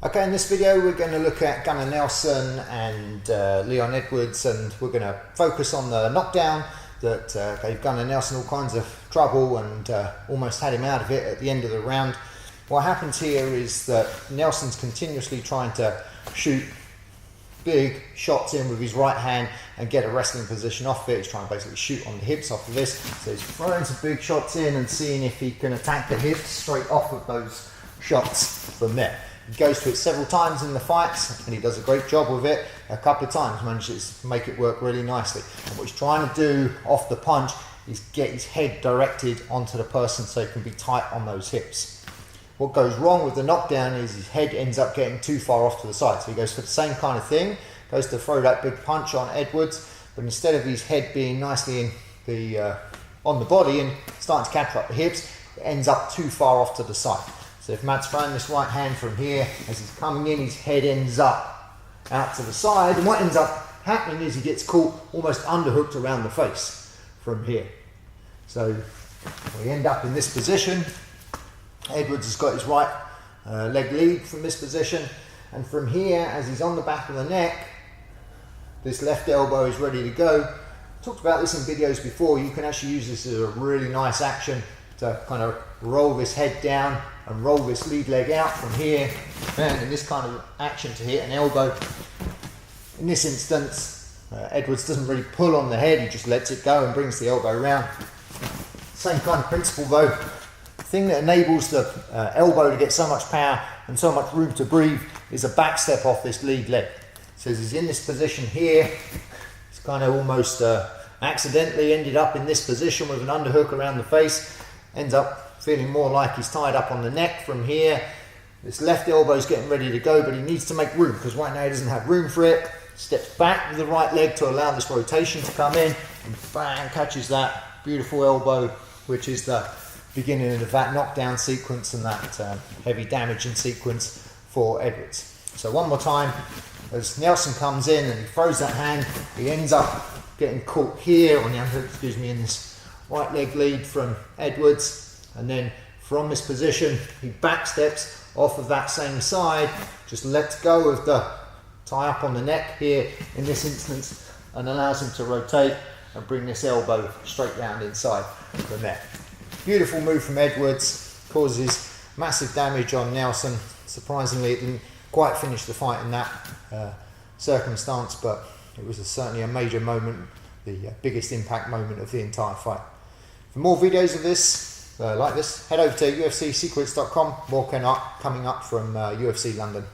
Okay, in this video we're going to look at Gunnar Nelson and Leon Edwards, and we're going to focus on the knockdown that gave Gunnar Nelson all kinds of trouble and almost had him out of it at the end of the round. What happens here is that Nelson's continuously trying to shoot big shots in with his right hand and get a wrestling position off it. He's trying to basically shoot on the hips off of this. So he's throwing some big shots in and seeing if he can attack the hips straight off of those shots from there. He goes to it several times in the fights and he does a great job with it. A couple of times manages to make it work really nicely. And what he's trying to do off the punch is get his head directed onto the person so he can be tight on those hips. What goes wrong with the knockdown is his head ends up getting too far off to the side. So he goes for the same kind of thing, goes to throw that big punch on Edwards, but instead of his head being nicely in the on the body and starting to capture up the hips, it ends up too far off to the side. So if Matt's throwing this right hand from here, as he's coming in, his head ends up out to the side, and what ends up happening is he gets caught almost underhooked around the face from here. So we end up in this position. Edwards has got his right leg lead from this position, and from here, as he's on the back of the neck, this left elbow is ready to go. I talked about this in videos before. You can actually use this as a really nice action to kind of roll this head down and roll this lead leg out from here, and in this kind of action to hit an elbow. In this instance, Edwards doesn't really pull on the head, he just lets it go and brings the elbow around. Same kind of principle though. The thing that enables the elbow to get so much power and so much room to breathe is a back step off this lead leg. So as he's in this position here, he's kind of almost accidentally ended up in this position with an underhook around the face, ends up feeling more like he's tied up on the neck from here. This left elbow is getting ready to go, but he needs to make room because right now he doesn't have room for it. Steps back with the right leg to allow this rotation to come in, and bang, catches that beautiful elbow, which is the beginning of that knockdown sequence and that heavy damaging sequence for Edwards. So one more time, as Nelson comes in and he throws that hand, he ends up getting caught here on the underhook, in this right leg lead from Edwards. And then from this position, he back steps off of that same side, just lets go of the tie up on the neck here in this instance, and allows him to rotate and bring this elbow straight round inside from there. Beautiful move from Edwards, causes massive damage on Nelson. Surprisingly, it didn't quite finish the fight in that circumstance, but it was certainly a major moment, the biggest impact moment of the entire fight. For more videos of this, like this, head over to UFCsecrets.com. More coming up from UFC London.